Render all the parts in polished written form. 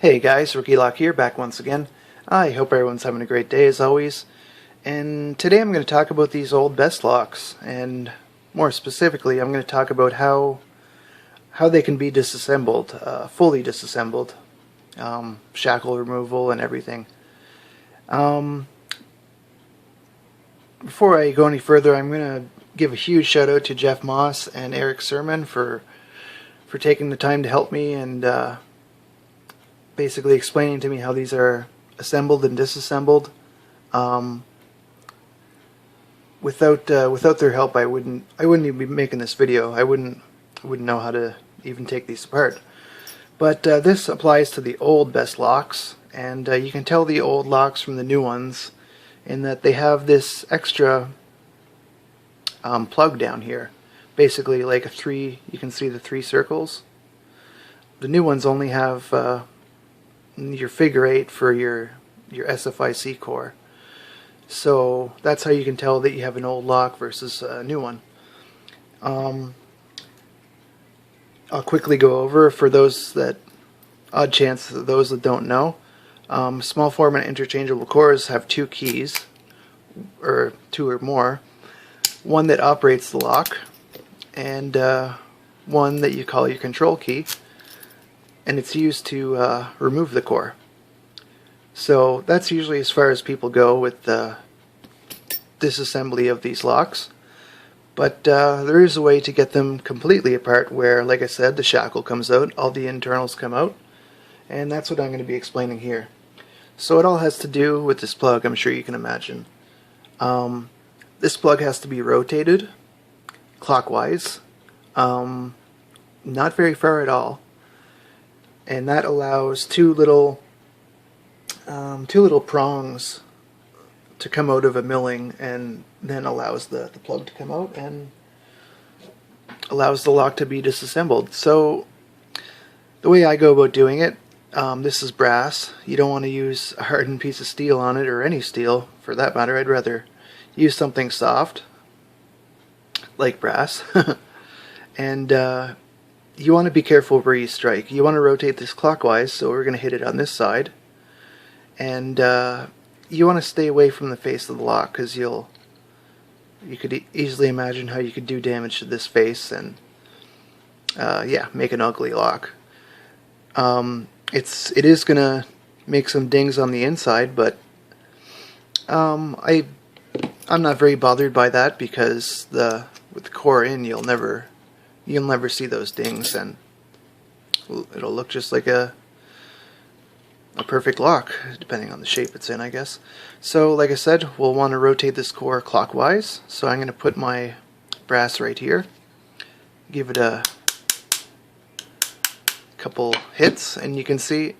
Hey guys, Rookie Lock here, back once again. I hope everyone's having a great day as always. And today I'm going to talk about these old best locks, and more specifically I'm going to talk about how they can be disassembled, fully disassembled, shackle removal and everything. Before I go any further, I'm going to give a huge shout out to Jeff Moss and Eric Surman for taking the time to help me and basically explaining to me how these are assembled and disassembled. Without their help, I wouldn't even be making this video. I wouldn't know how to even take these apart. But this applies to the old best locks, and you can tell the old locks from the new ones in that they have this extra plug down here, basically like a three. You can see the three circles. The new ones only have your figure 8 for your SFIC core. So that's how you can tell that you have an old lock versus a new one. I'll quickly go over for those that, odd chance those that don't know. Small format interchangeable cores have two keys, or two or more. One that operates the lock, and one that you call your control key, and it's used to remove the core. So that's usually as far as people go with the disassembly of these locks. But there is a way to get them completely apart where, like I said, the shackle comes out, all the internals come out, and that's what I'm going to be explaining here. So it all has to do with this plug, I'm sure you can imagine. This plug has to be rotated clockwise, not very far at all, and that allows two little prongs to come out of a milling, and then allows the plug to come out and allows the lock to be disassembled. So the way I go about doing it, this is brass. You don't want to use a hardened piece of steel on it, or any steel for that matter. I'd rather use something soft like brass. And you want to be careful where you strike. You want to rotate this clockwise, so we're going to hit it on this side. And you want to stay away from the face of the lock, because you could easily imagine how you could do damage to this face and yeah, make an ugly lock. It is gonna make some dings on the inside, but I'm not very bothered by that, because with the core in, you'll never see those dings, and it'll look just like a perfect lock, depending on the shape it's in, I guess. So like I said, we'll want to rotate this core clockwise. So I'm going to put my brass right here, give it a couple hits, and you can see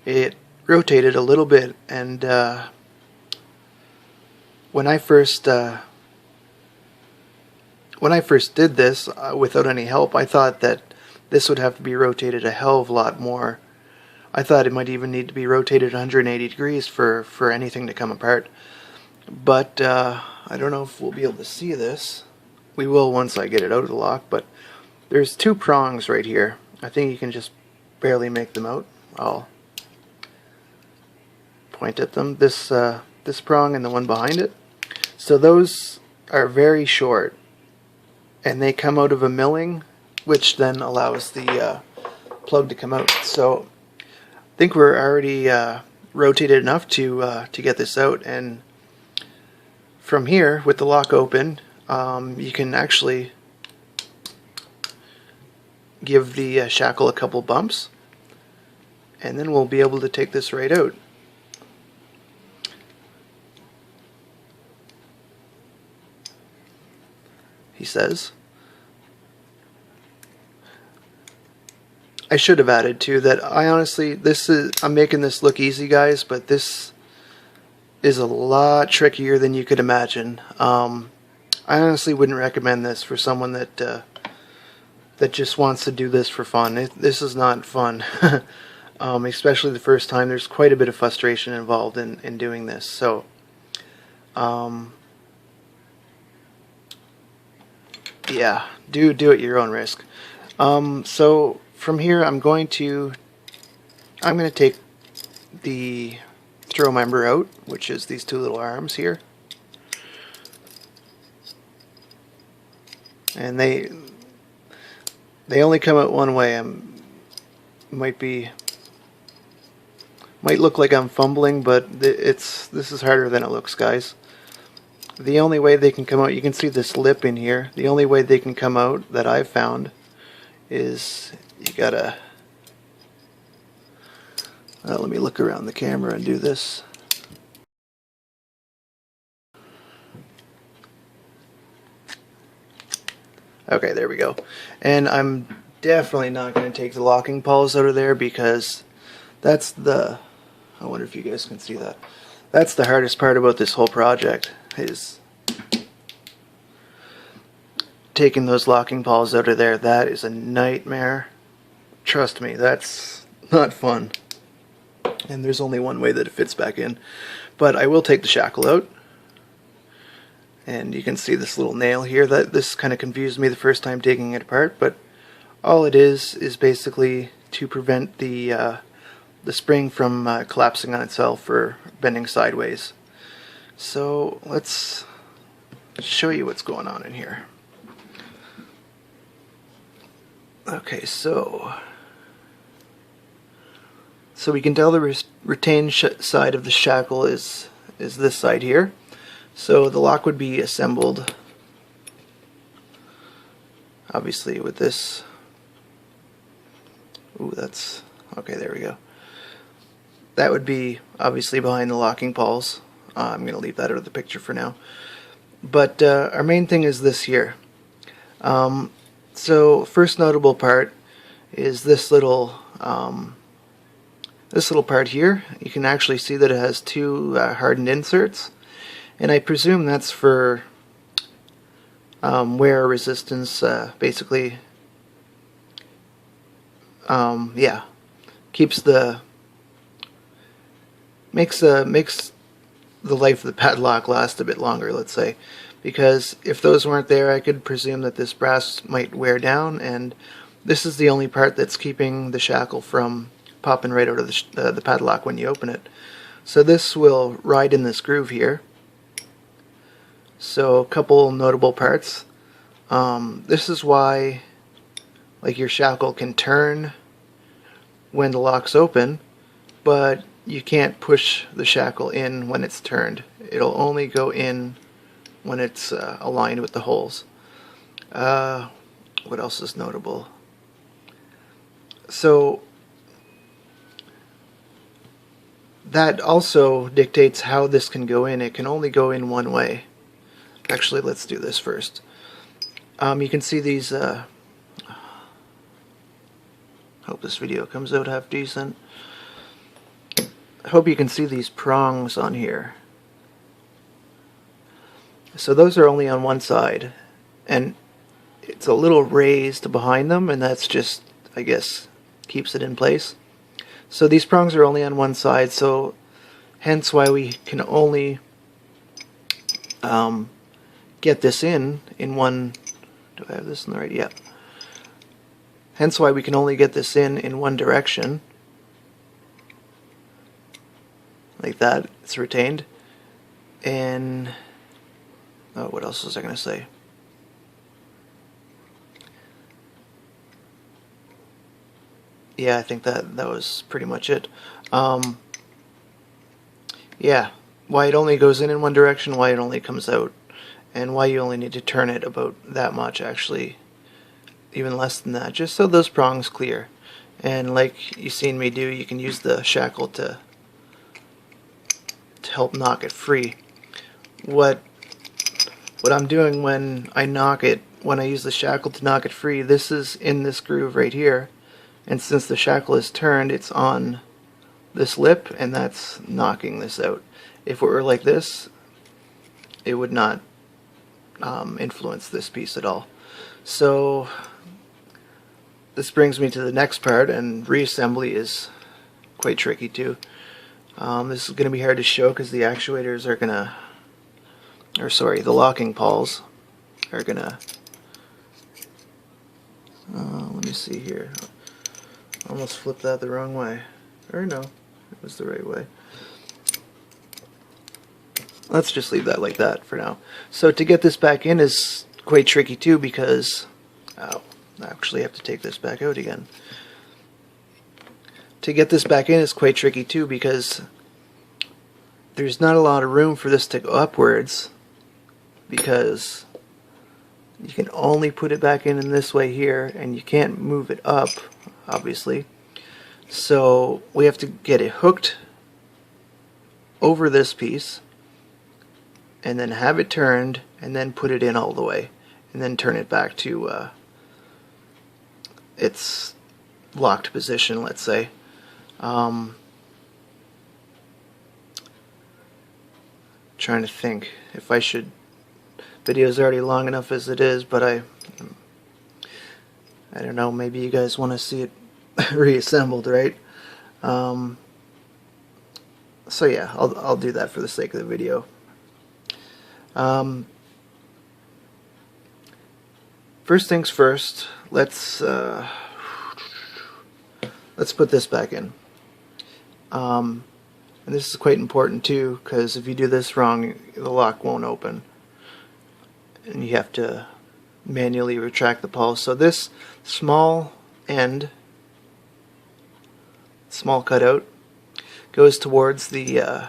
it rotated a little bit. And when I first did this without any help, I thought that this would have to be rotated a hell of a lot more. I thought it might even need to be rotated 180 degrees for anything to come apart. But I don't know if we'll be able to see this. We will once I get it out of the lock, but there's two prongs right here. I think you can just barely make them out. I'll point at them. This prong and the one behind it. So those are very short, and they come out of a milling, which then allows the plug to come out. So I think we're already rotated enough to get this out, and from here, with the lock open, you can actually give the shackle a couple bumps, and then we'll be able to take this right out. He says. I should have added too that I honestly, I'm making this look easy, guys, but this is a lot trickier than you could imagine. I honestly wouldn't recommend this for someone that just wants to do this for fun. This is not fun, especially the first time. There's quite a bit of frustration involved in doing this. So, yeah, do it at your own risk. So from here, I'm going to I'm going to take the throw member out, which is these two little arms here, and they only come out one way. Might look like I'm fumbling, but this is harder than it looks, guys. The only way they can come out, you can see this lip in here, the only way they can come out that I've found is you gotta, let me look around the camera and do this. Okay, there we go. And I'm definitely not going to take the locking pawls out of there, because that's the, I wonder if you guys can see that. That's the hardest part about this whole project, is taking those locking pawls out of there. That is a nightmare. Trust me, that's not fun. And there's only one way that it fits back in. But I will take the shackle out. And you can see this little nail here. This kind of confused me the first time taking it apart, but all it is basically to prevent the spring from collapsing on itself or bending sideways. So let's show you what's going on in here. Okay, so we can tell the retained side of the shackle is this side here. So the lock would be assembled, obviously, with this. Ooh, that's okay. There we go. That would be obviously behind the locking pawls. I'm going to leave that out of the picture for now. But our main thing is this here. So first notable part is this little part here. You can actually see that it has two hardened inserts, and I presume that's for wear resistance. Basically, yeah, makes the life of the padlock last a bit longer, let's say, because if those weren't there, I could presume that this brass might wear down, and this is the only part that's keeping the shackle from popping right out of the padlock when you open it. So this will ride in this groove here. So a couple notable parts. This is why, like, your shackle can turn when the lock's open, but you can't push the shackle in when it's turned. It'll only go in when it's aligned with the holes. What else is notable? So that also dictates how this can go in. It can only go in one way. Actually, let's do this first. You can see these, hope this video comes out half decent. I hope you can see these prongs on here. So those are only on one side, and it's a little raised behind them, and that's just, I guess, keeps it in place. So these prongs are only on one side, so hence why we can only get this in one. Do I have this in the right? Yeah. Hence why we can only get this in one direction. Like that, it's retained. And oh, what else was I going to say? Yeah, I think that was pretty much it. Yeah, why it only goes in one direction, why it only comes out, and why you only need to turn it about that much, actually, even less than that, just so those prongs clear. And like you've seen me do, you can use the shackle to help knock it free. What I'm doing when I knock it, when I use the shackle to knock it free, this is in this groove right here, and since the shackle is turned, it's on this lip, and that's knocking this out. If it were like this, it would not influence this piece at all. So this brings me to the next part, and reassembly is quite tricky too. This is going to be hard to show because the actuators are going to, or sorry, the locking pawls are going to, let me see here, almost flipped that the wrong way, Or no, it was the right way. Let's just leave that like that for now. So to get this back in is quite tricky too, because I actually have to take this back out again. To get this back in is quite tricky too, because there's not a lot of room for this to go upwards, because you can only put it back in this way here, and you can't move it up, obviously. So we have to get it hooked over this piece, and then have it turned, and then put it in all the way, and then turn it back to its locked position, let's say. Trying to think if I should. Video's already long enough as it is, but I don't know. Maybe you guys want to see it reassembled, right? So yeah, I'll do that for the sake of the video. First things first. Let's put this back in. And this is quite important too, because if you do this wrong, the lock won't open, and you have to manually retract the pulse. So this small end, small cutout, goes towards the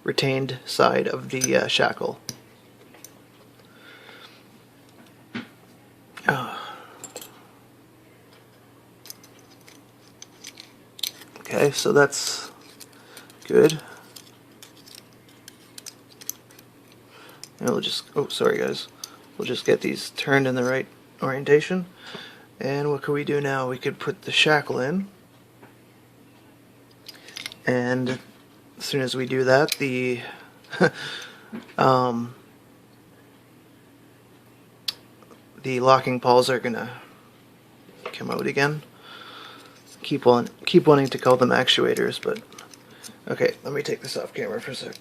retained side of the shackle. Okay, so that's good. And we'll just, oh sorry guys, we'll just get these turned in the right orientation. And what could we do now? We could put the shackle in, and as soon as we do that, the the locking pawls are gonna come out again. Keep wanting to call them actuators, but okay, let me take this off camera for a sec.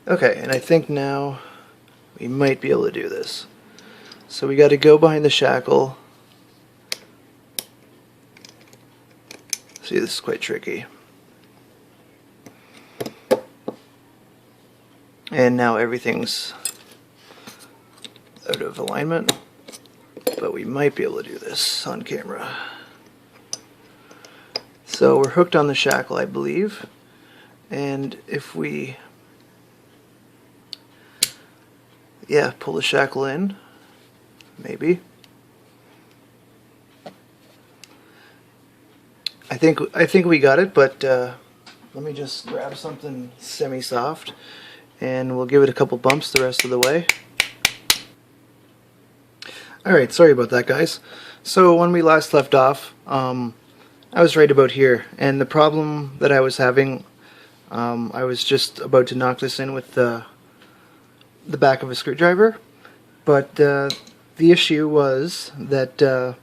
Okay, and I think now we might be able to do this. So we got to go behind the shackle. See, this is quite tricky. And now everything's out of alignment, but we might be able to do this on camera. So we're hooked on the shackle, I believe, and if we pull the shackle in, maybe. I think we got it, but let me just grab something semi-soft, and we'll give it a couple bumps the rest of the way. Alright, sorry about that guys. So when we last left off, I was right about here, and the problem that I was having, I was just about to knock this in with the back of a screwdriver, but the issue was that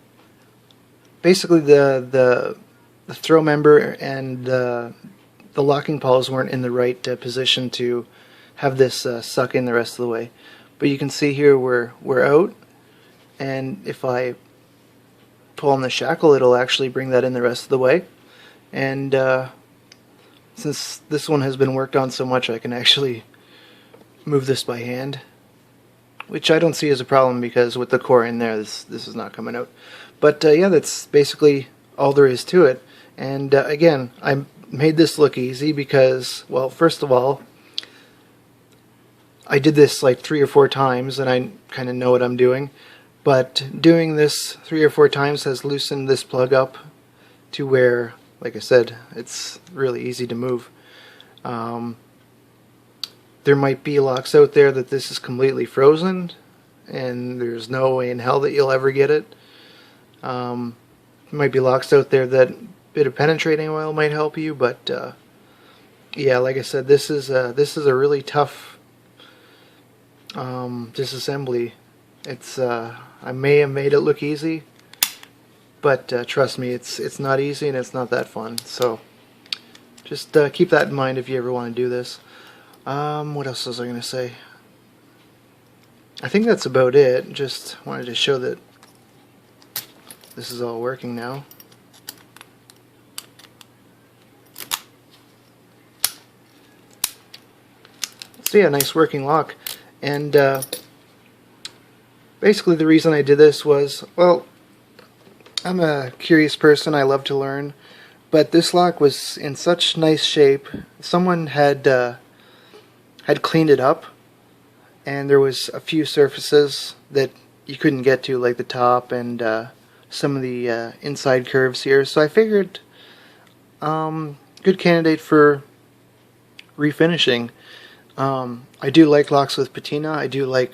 basically the throw member and the locking pawls weren't in the right position to have this suck in the rest of the way. But you can see here we're out, and if I pull on the shackle, it'll actually bring that in the rest of the way. And since this one has been worked on so much, I can actually move this by hand, which I don't see as a problem, because with the core in there, this is not coming out. But yeah, that's basically all there is to it. And again, I made this look easy because, well, first of all, I did this like 3 or 4 times, and I kind of know what I'm doing. But doing this 3 or 4 times has loosened this plug up to where, like I said, it's really easy to move. There might be locks out there that this is completely frozen, and there's no way in hell that you'll ever get it. There might be locks out there that a bit of penetrating oil might help you, but yeah, like I said, this is a really tough disassembly. It's I may have made it look easy, but trust me, it's not easy, and it's not that fun. So just keep that in mind if you ever want to do this. What else was I going to say? I think that's about it. Just wanted to show that this is all working now. So yeah, nice working lock. And basically the reason I did this was, well, I'm a curious person, I love to learn, but this lock was in such nice shape. Someone had cleaned it up, and there was a few surfaces that you couldn't get to, like the top and some of the inside curves here. So I figured, good candidate for refinishing. I do like locks with patina. I do like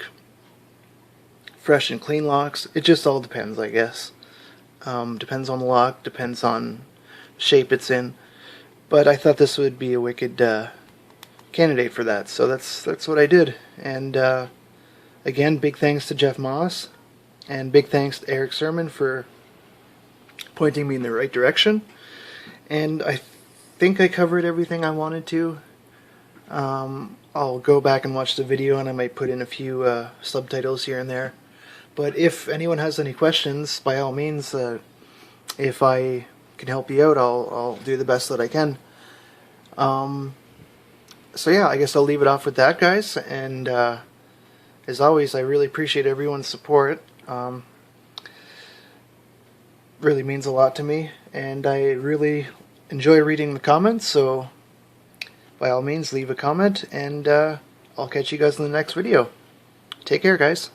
fresh and clean locks. It just all depends, I guess. Depends on the lock, depends on the shape it's in. But I thought this would be a wicked candidate for that, so that's what I did. And again, big thanks to Jeff Moss, and big thanks to Eric Surman for pointing me in the right direction. And I think I covered everything I wanted to. I'll go back and watch the video, and I might put in a few subtitles here and there. But if anyone has any questions, by all means, if I can help you out, I'll do the best that I can. So yeah, I guess I'll leave it off with that, guys. And as always, I really appreciate everyone's support. Really means a lot to me, and I really enjoy reading the comments. So by all means, leave a comment, and I'll catch you guys in the next video. Take care, guys.